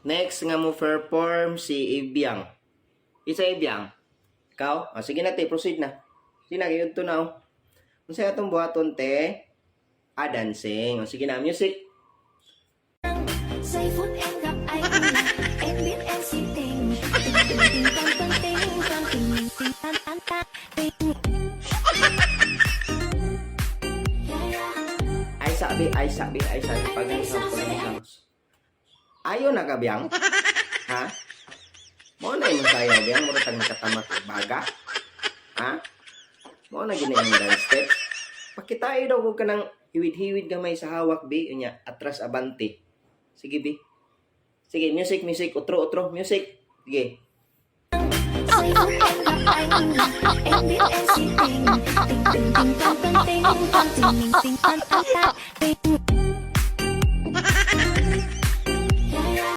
Next nga mo perform si Ibiang. Isa Ibiang. Ikaw? Ah, sige na te, proceed na. Sige na, kayo ito na. Kung sa'yo itong buhaton te, dancing. O sige na, music. Say food and rap ay and beat and sitting. Ting tang tang ting tang ting ting tan tan ta ting. Ay sabi. Pag-isang. Ayaw na ka, Biang? Ha? Mo na yung sayo, Biang? Mo na tag nakatamat ang baga? Ha? Mo na gini ang dance step? Pakitain daw ko ka ng hiwid-hiwid gamay sa hawak, Bi. Unya, atras abante. Sige, Bi. Sige, music. Utro, music. Sige. Say food and rap ay and beat and sitting. Ting ting ting tang tang ting tang ting ting tan tan ta ting.